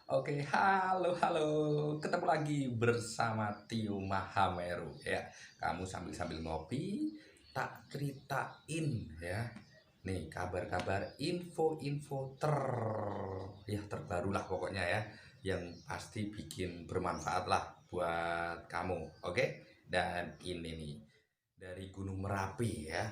Oke, halo, ketemu lagi bersama Tio Mahameru ya. Kamu sambil-sambil ngopi, tak ceritain ya. Nih kabar-kabar, info-info ya terbaru lah pokoknya ya, yang pasti bikin bermanfaat lah buat kamu. Oke, dan ini nih dari Gunung Merapi ya.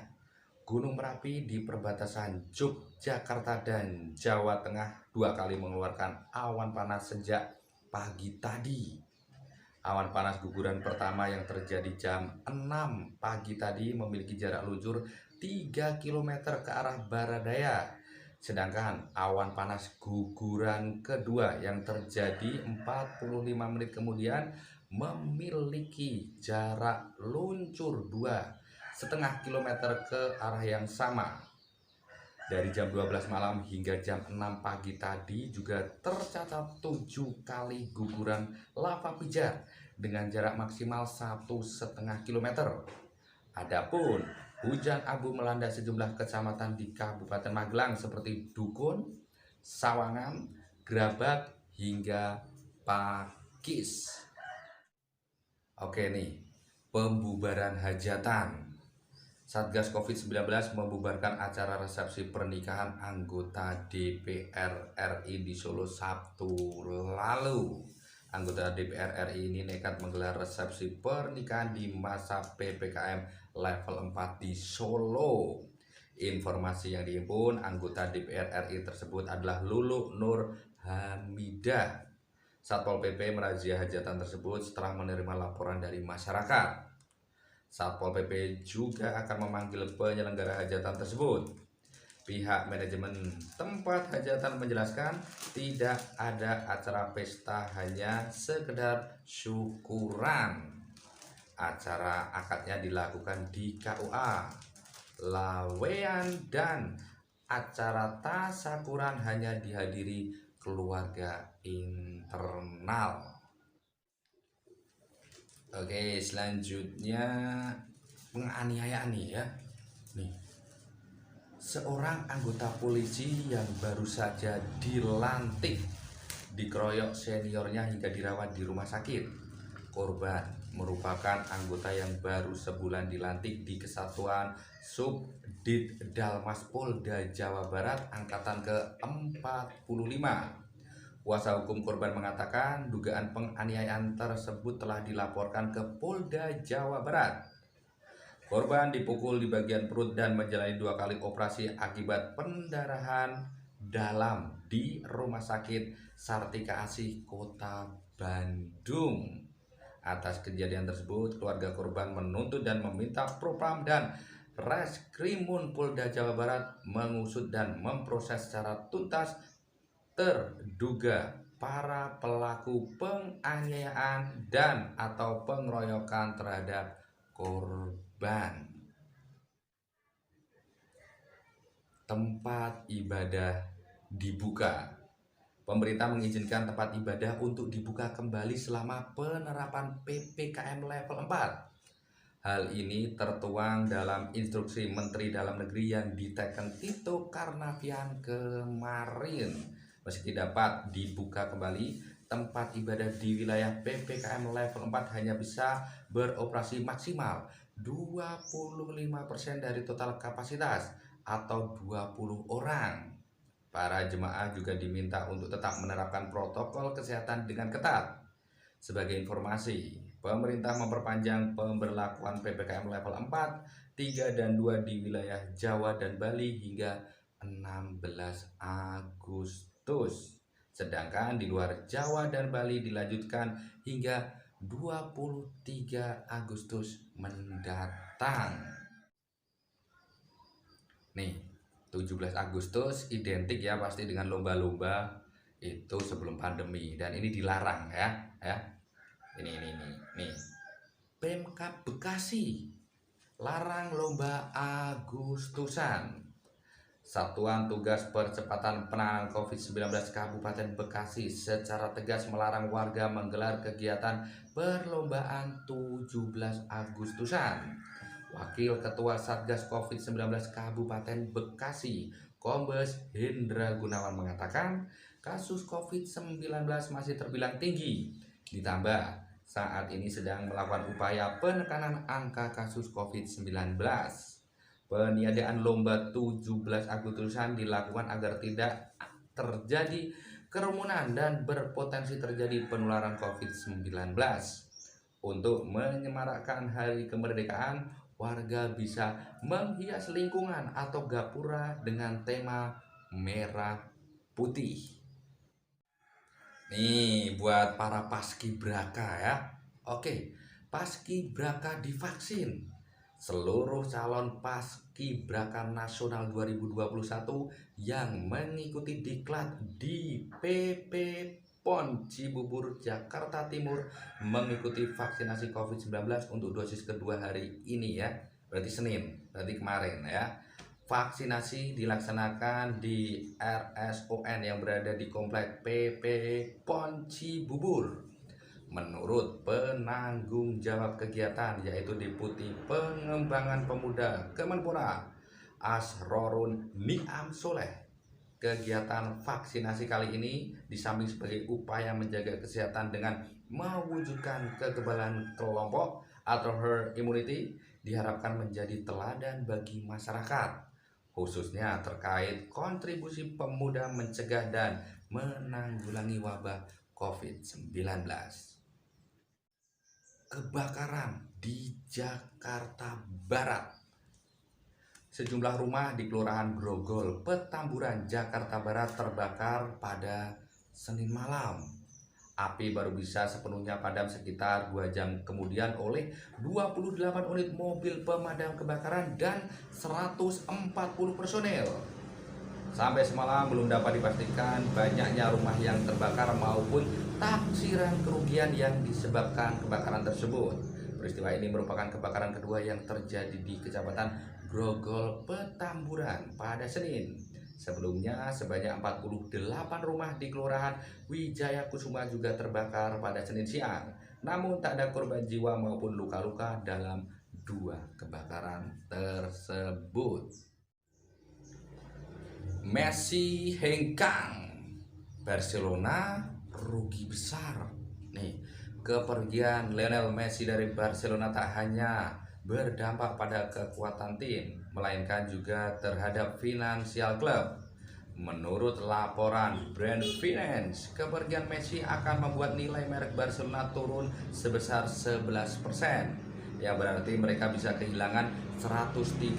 Gunung Merapi di perbatasan Yogyakarta dan Jawa Tengah dua kali mengeluarkan awan panas sejak pagi tadi. Awan panas guguran pertama yang terjadi jam 6 pagi tadi memiliki jarak luncur 3 km ke arah barat daya. Sedangkan awan panas guguran kedua yang terjadi 45 menit kemudian memiliki jarak luncur 2,5 km ke arah yang sama. Dari jam 12 malam hingga jam 6 pagi tadi juga tercatat 7 kali guguran lava pijar dengan jarak maksimal 1,5 km. Adapun hujan abu melanda sejumlah kecamatan di Kabupaten Magelang seperti Dukun, Sawangan, Grabak hingga Pakis. Oke nih, pembubaran hajatan. Satgas COVID-19 membubarkan acara resepsi pernikahan anggota DPR RI di Solo Sabtu lalu. Anggota DPR RI ini nekat menggelar resepsi pernikahan di masa PPKM level 4 di Solo. Informasi yang dihimpun, anggota DPR RI tersebut adalah Lulu Nur Hamidah. Satpol PP merazia hajatan tersebut setelah menerima laporan dari masyarakat. Satpol PP juga akan memanggil penyelenggara hajatan tersebut. Pihak manajemen tempat hajatan menjelaskan tidak ada acara pesta, hanya sekedar syukuran. Acara akadnya dilakukan di KUA Lawean dan acara tasakuran hanya dihadiri keluarga internal. Oke, selanjutnya penganiayaan nih ya. Nih, seorang anggota polisi yang baru saja dilantik dikeroyok seniornya hingga dirawat di rumah sakit. Korban merupakan anggota yang baru sebulan dilantik di Kesatuan Subdit Dalmas Polda Jawa Barat angkatan ke-45. Kuasa hukum korban mengatakan dugaan penganiayaan tersebut telah dilaporkan ke Polda Jawa Barat. Korban dipukul di bagian perut dan menjalani 2 kali operasi akibat pendarahan dalam di Rumah Sakit Sartika Asih Kota Bandung. Atas kejadian tersebut, keluarga korban menuntut dan meminta Propam dan Reskrimun Polda Jawa Barat mengusut dan memproses secara tuntas terduga para pelaku penganiayaan dan atau pengeroyokan terhadap korban. Tempat ibadah dibuka. Pemerintah mengizinkan tempat ibadah untuk dibuka kembali selama penerapan PPKM level 4. Hal ini tertuang dalam instruksi Menteri Dalam Negeri yang diteken Tito Karnavian kemarin. Meski dapat dibuka kembali, tempat ibadah di wilayah PPKM level 4 hanya bisa beroperasi maksimal 25% dari total kapasitas atau 20 orang. Para jemaah juga diminta untuk tetap menerapkan protokol kesehatan dengan ketat. Sebagai informasi, pemerintah memperpanjang pemberlakuan PPKM level 4, 3, dan 2 di wilayah Jawa dan Bali hingga 16 Agustus. Sedangkan di luar Jawa dan Bali dilanjutkan hingga 23 Agustus mendatang. Nih, 17 Agustus identik ya pasti dengan lomba-lomba itu sebelum pandemi, dan ini dilarang ya. Ini. Pemkab Bekasi larang lomba Agustusan. Satuan Tugas Percepatan Penanganan COVID-19 Kabupaten Bekasi secara tegas melarang warga menggelar kegiatan perlombaan 17 Agustusan. Wakil Ketua Satgas COVID-19 Kabupaten Bekasi, Kombes Hendra Gunawan mengatakan, kasus COVID-19 masih terbilang tinggi. Ditambah saat ini sedang melakukan upaya penekanan angka kasus COVID-19. Peniadaan lomba 17 Agustusan dilakukan agar tidak terjadi kerumunan dan berpotensi terjadi penularan COVID-19. Untuk menyemarakkan hari kemerdekaan, warga bisa menghias lingkungan atau gapura dengan tema merah putih. Nih buat para paskibraka ya. Oke, paskibraka divaksin. Seluruh calon paskibraka nasional 2021 yang mengikuti diklat di PP PON Cibubur, Jakarta Timur mengikuti vaksinasi COVID-19 untuk dosis kedua hari ini ya. Berarti Senin, berarti kemarin ya. Vaksinasi dilaksanakan di RSON yang berada di komplek PP PON Cibubur. Menurut penanggung jawab kegiatan yaitu Deputi Pengembangan Pemuda Kemenpora Asrorun Niam Soleh, kegiatan vaksinasi kali ini disamping sebagai upaya menjaga kesehatan dengan mewujudkan kekebalan kelompok atau herd immunity, diharapkan menjadi teladan bagi masyarakat, khususnya terkait kontribusi pemuda mencegah dan menanggulangi wabah COVID-19. Kebakaran di Jakarta Barat. Sejumlah rumah di Kelurahan Grogol, Petamburan, Jakarta Barat terbakar pada Senin malam. Api baru bisa sepenuhnya padam sekitar 2 jam kemudian oleh 28 unit mobil pemadam kebakaran dan 140 personel. Sampai semalam belum dapat dipastikan banyaknya rumah yang terbakar maupun taksiran kerugian yang disebabkan kebakaran tersebut. Peristiwa ini merupakan kebakaran kedua yang terjadi di Kecamatan Grogol, Petamburan pada Senin. Sebelumnya sebanyak 48 rumah di Kelurahan Wijaya Kusuma juga terbakar pada Senin siang. Namun tak ada korban jiwa maupun luka-luka dalam 2 kebakaran tersebut. Messi hengkang, Barcelona rugi besar. Nih, kepergian Lionel Messi dari Barcelona tak hanya berdampak pada kekuatan tim, melainkan juga terhadap finansial klub. Menurut laporan Brand Finance, kepergian Messi akan membuat nilai merek Barcelona turun sebesar 11%, yang berarti mereka bisa kehilangan 137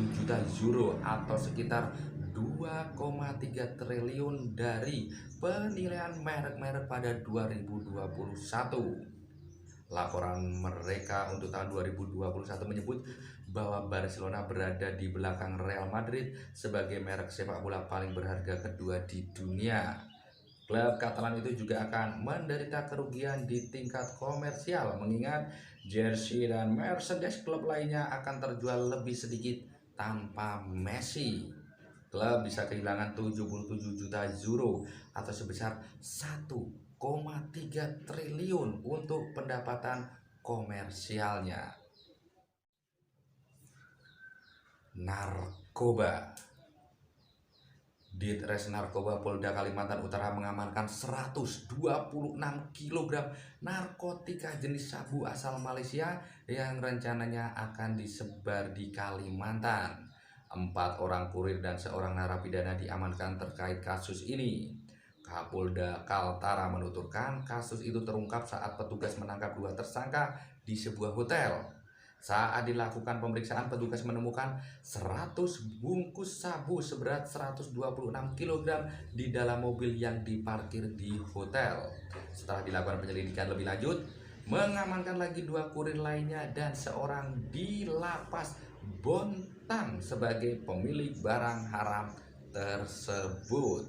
juta euro atau sekitar 2,3 triliun dari penilaian merek-merek pada 2021. Laporan mereka untuk tahun 2021 menyebut bahwa Barcelona berada di belakang Real Madrid sebagai merek sepak bola paling berharga kedua di dunia. Klub Katalan itu juga akan menderita kerugian di tingkat komersial mengingat jersey dan merchandise klub lainnya akan terjual lebih sedikit tanpa Messi. Klub bisa kehilangan 77 juta euro atau sebesar 1,3 triliun untuk pendapatan komersialnya. Narkoba. Ditres Narkoba Polda Kalimantan Utara mengamankan 126 kg narkotika jenis sabu asal Malaysia yang rencananya akan disebar di Kalimantan. 4 orang kurir dan seorang narapidana diamankan terkait kasus ini. Kapolda Kaltara menuturkan kasus itu terungkap saat petugas menangkap 2 tersangka di sebuah hotel. Saat dilakukan pemeriksaan, petugas menemukan 100 bungkus sabu seberat 126 kg di dalam mobil yang diparkir di hotel. Setelah dilakukan penyelidikan lebih lanjut, mengamankan lagi 2 kurir lainnya dan seorang di lapas Bontang sebagai pemilik barang haram tersebut.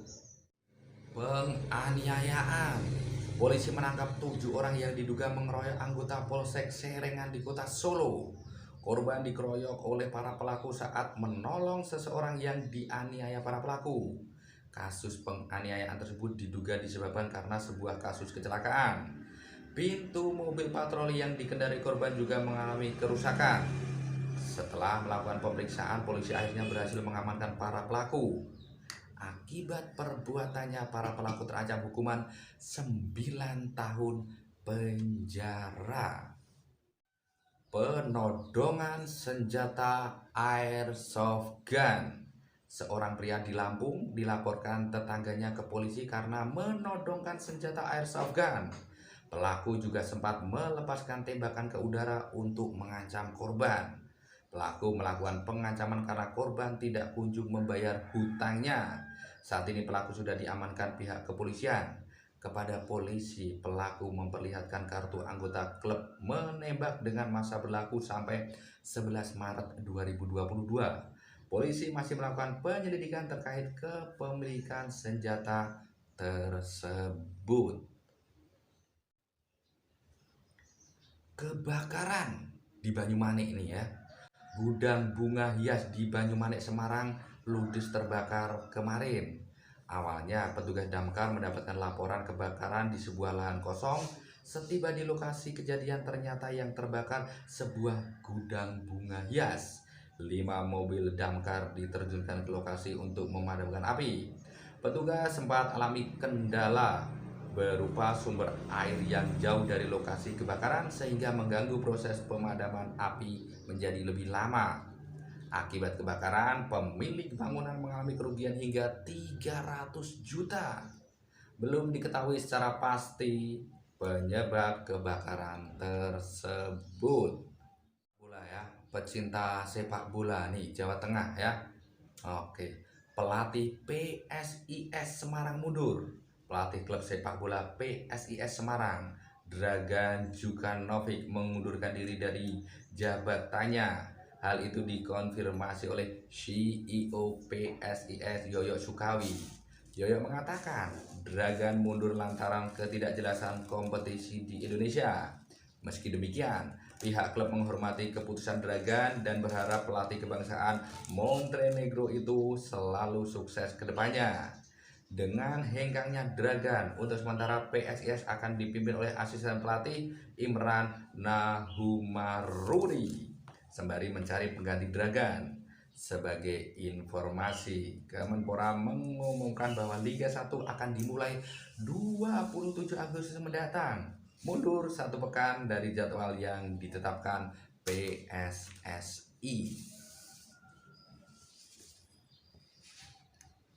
Penganiayaan. Polisi menangkap 7 orang yang diduga mengeroyok anggota Polsek Serengan di kota Solo. Korban dikeroyok oleh para pelaku saat menolong seseorang yang dianiaya para pelaku. Kasus penganiayaan tersebut diduga disebabkan karena sebuah kasus kecelakaan. Pintu mobil patroli yang dikendarai korban juga mengalami kerusakan. Setelah melakukan pemeriksaan, polisi akhirnya berhasil mengamankan para pelaku. Akibat perbuatannya, para pelaku terancam hukuman 9 tahun penjara. Penodongan senjata airsoft gun. Seorang pria di Lampung dilaporkan tetangganya ke polisi karena menodongkan senjata airsoft gun. Pelaku juga sempat melepaskan tembakan ke udara untuk mengancam korban. Pelaku melakukan pengancaman karena korban tidak kunjung membayar hutangnya. Saat ini pelaku sudah diamankan pihak kepolisian. Kepada polisi, pelaku memperlihatkan kartu anggota klub menembak dengan masa berlaku sampai 11 Maret 2022. Polisi masih melakukan penyelidikan terkait kepemilikan senjata tersebut. Kebakaran di Banyumanik nih ya. Gudang bunga hias di Banyumanik, Semarang ludes terbakar kemarin. Awalnya petugas damkar mendapatkan laporan kebakaran di sebuah lahan kosong. Setiba di lokasi kejadian ternyata yang terbakar sebuah gudang bunga hias. 5 mobil damkar diterjunkan ke lokasi untuk memadamkan api. Petugas sempat alami kendala berupa sumber air yang jauh dari lokasi kebakaran sehingga mengganggu proses pemadaman api menjadi lebih lama. Akibat kebakaran, pemilik bangunan mengalami kerugian hingga 300 juta. Belum diketahui secara pasti penyebab kebakaran tersebut. Bola ya, pecinta sepak bola nih Jawa Tengah ya. Oke, pelatih PSIS Semarang mundur. Pelatih klub sepak bola PSIS Semarang, Dragan Djukanovic mengundurkan diri dari jabatannya. Hal itu dikonfirmasi oleh CEO PSIS Yoyo Sukawi. Yoyo mengatakan Dragan mundur lantaran ketidakjelasan kompetisi di Indonesia. Meski demikian, pihak klub menghormati keputusan Dragan dan berharap pelatih kebangsaan Montenegro itu selalu sukses ke depannya. Dengan hengkangnya Dragan, untuk sementara PSIS akan dipimpin oleh asisten pelatih Imran Nahumarudi sembari mencari pengganti Dragan. Sebagai informasi, Kemenpora mengumumkan bahwa Liga 1 akan dimulai 27 Agustus mendatang, mundur 1 pekan dari jadwal yang ditetapkan PSSI.